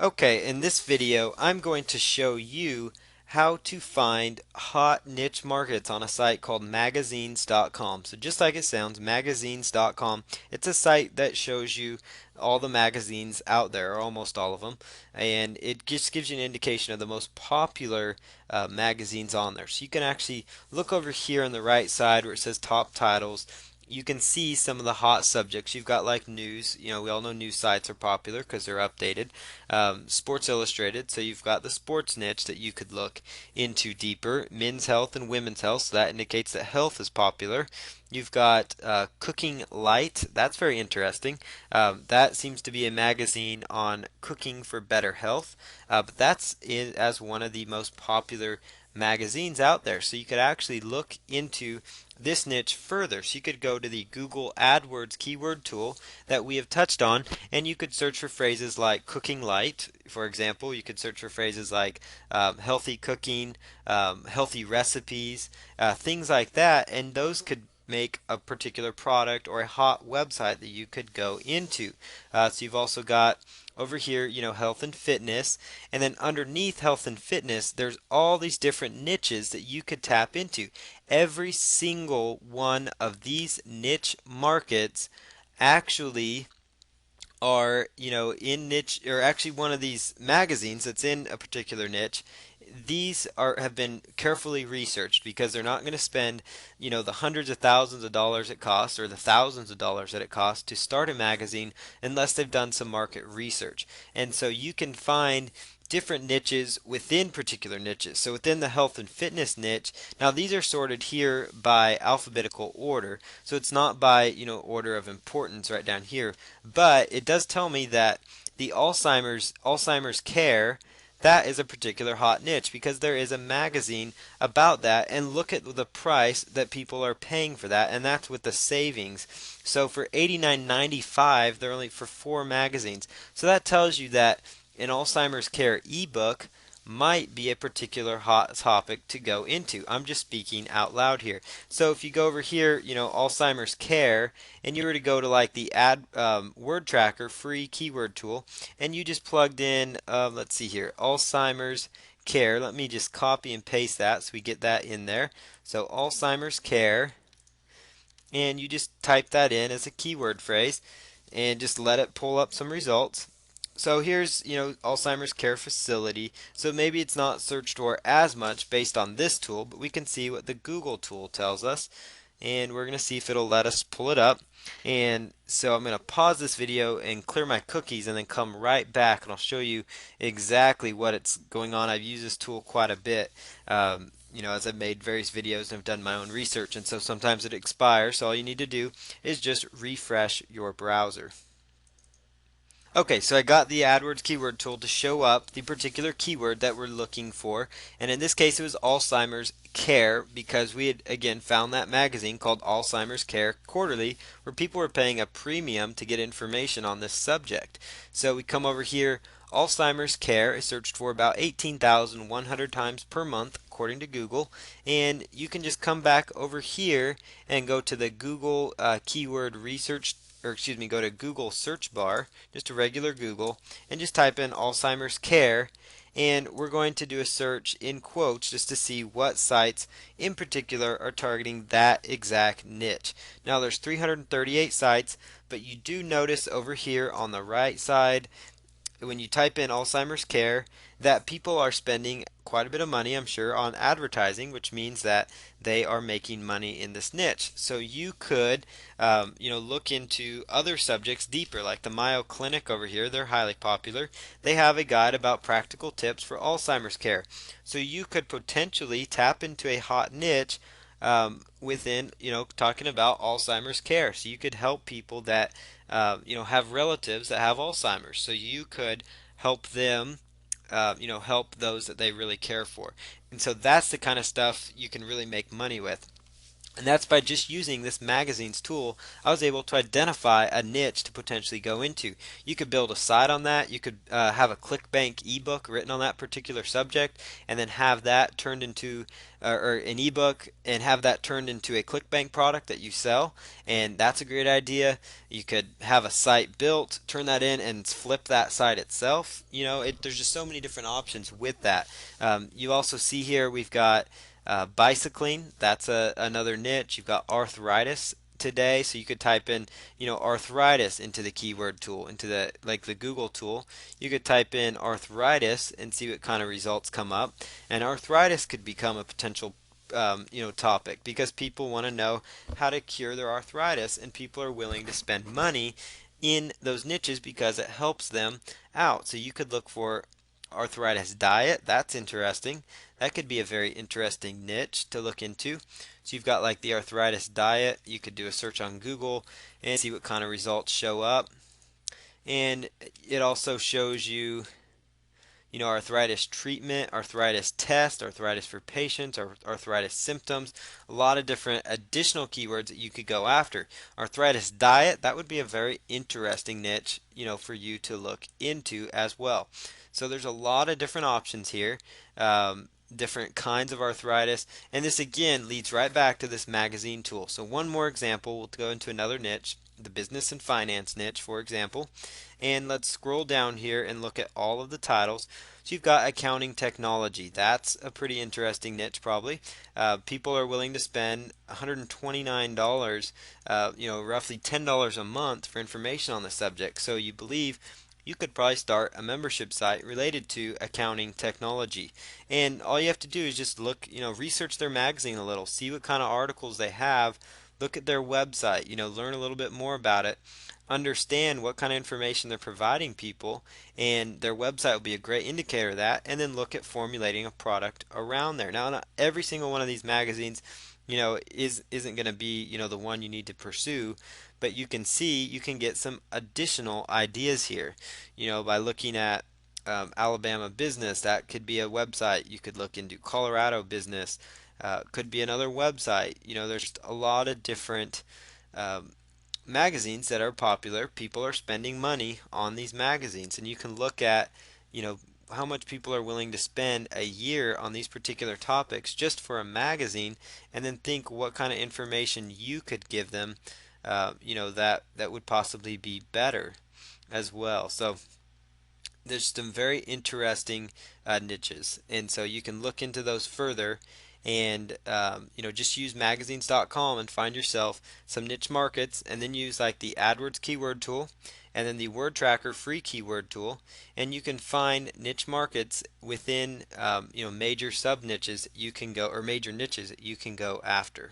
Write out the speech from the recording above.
Okay, in this video, I'm going to show you how to find hot niche markets on a site called magazinescom. So just like it sounds, magazinescom. It's a site that shows you all the magazines out there, or almost all of them, and it just gives you an indication of the most popular magazines on there. So you can actually look over here on the right side where it says top titles. You can see some of the hot subjects. You've got like news. We all know news sites are popular because they're updated. Sports Illustrated, so you've got the sports niche that you could look into deeper. Men's health and women's health, so that indicates that health is popular. You've got Cooking Light. That's very interesting. That seems to be a magazine on cooking for better health, but that's as one of the most popular magazines out there. So you could actually look into this niche further. So you could go to the Google AdWords keyword tool that we have touched on, and you could search for phrases like cooking light. For example, you could search for phrases like healthy cooking, healthy recipes, things like that, and those could make a particular product or a hot website that you could go into. So you've also got over here, health and fitness, and then underneath health and fitness, there's all these different niches that you could tap into. Every single one of these niche markets actually are, in niche, or actually one of these magazines that's in a particular niche. These have been carefully researched because they're not going to spend, the hundreds of thousands of dollars it costs or the thousands of dollars that it costs to start a magazine unless they've done some market research. And so you can find different niches within particular niches. So within the health and fitness niche, now these are sorted here by alphabetical order. So it's not by, order of importance right down here, but it does tell me that the Alzheimer's care, that is a particular hot niche because there is a magazine about that, and look at the price that people are paying for that, and that's with the savings. So for $89.95, they're only for 4 magazines. So that tells you that an Alzheimer's care ebook might be a particular hot topic to go into. I'm just speaking out loud here. So if you go over here, Alzheimer's care, and you were to go to like the ad word tracker free keyword tool, and you just plugged in, let's see here, Alzheimer's care. Let me just copy and paste that so we get that in there. So Alzheimer's care, and you just type that in as a keyword phrase, and just let it pull up some results. So here's, Alzheimer's care facility. So maybe it's not searched for as much based on this tool, but we can see what the Google tool tells us. And we're going to see if it'll let us pull it up. And so I'm going to pause this video and clear my cookies and then come right back and I'll show you exactly what it's going on. I've used this tool quite a bit. As I've made various videos and I've done my own research, and so sometimes it expires. So all you need to do is just refresh your browser. Okay, so I got the AdWords keyword tool to show up the particular keyword that we're looking for, and in this case it was Alzheimer's Care because we had again found that magazine called Alzheimer's Care Quarterly where people were paying a premium to get information on this subject. So we come over here, Alzheimer's Care is searched for about 18,100 times per month according to Google, and you can just come back over here and go to the Google keyword research, or excuse me, go to Google search bar, just a regular Google, and just type in Alzheimer's Care, and we're going to do a search in quotes just to see what sites in particular are targeting that exact niche. Now there's 338 sites, but you do notice over here on the right side when you type in Alzheimer's Care that people are spending quite a bit of money, I'm sure, on advertising, which means that they are making money in this niche. So you could, look into other subjects deeper, like the Mayo Clinic over here. They're highly popular. They have a guide about practical tips for Alzheimer's care. So you could potentially tap into a hot niche within, talking about Alzheimer's care. So you could help people that, have relatives that have Alzheimer's. So you could help them, help those that they really care for. And so that's the kind of stuff you can really make money with. And that's by just using this magazines tool, I was able to identify a niche to potentially go into. You could build a site on that. You could have a ClickBank ebook written on that particular subject, and then have that turned into or an ebook, and have that turned into a ClickBank product that you sell. And that's a great idea. You could have a site built, turn that in, and flip that site itself. There's just so many different options with that. You also see here we've got bicycling, that's another niche. You've got arthritis today, so you could type in, arthritis into the keyword tool, into the Google tool. You could type in arthritis and see what kind of results come up. And arthritis could become a potential topic because people want to know how to cure their arthritis, and people are willing to spend money in those niches because it helps them out. So you could look for arthritis diet. That's interesting. That could be a very interesting niche to look into. So you've got like the arthritis diet. You could do a search on Google and see what kind of results show up. And it also shows you, arthritis treatment, arthritis test, arthritis for patients, or arthritis symptoms. A lot of different additional keywords that you could go after. Arthritis diet, that would be a very interesting niche, for you to look into as well. So there's a lot of different options here. Different kinds of arthritis, and this again leads right back to this magazine tool. So one more example, we'll go into another niche, the business and finance niche, for example. And let's scroll down here and look at all of the titles. So you've got accounting technology. That's a pretty interesting niche, probably. People are willing to spend $129, roughly $10 a month for information on the subject. So you believe you could probably start a membership site related to accounting technology. And all you have to do is just look, research their magazine a little, see what kind of articles they have, look at their website, learn a little bit more about it, understand what kind of information they're providing people, and their website will be a great indicator of that, and then look at formulating a product around there. Now, not every single one of these magazines, isn't going to be, the one you need to pursue, but you can see you can get some additional ideas here, by looking at Alabama business. That could be a website. You could look into Colorado business. Could be another website. There's a lot of different um, magazines that are popular. People are spending money on these magazines, and you can look at, you know, how much people are willing to spend a year on these particular topics just for a magazine, and then think what kind of information you could give them, that would possibly be better as well. So there's some very interesting niches, and so you can look into those further, and just use magazinescom and find yourself some niche markets, and then use like the AdWords keyword tool and then the word tracker free keyword tool, and you can find niche markets within major sub niches you can go, or major niches that you can go after.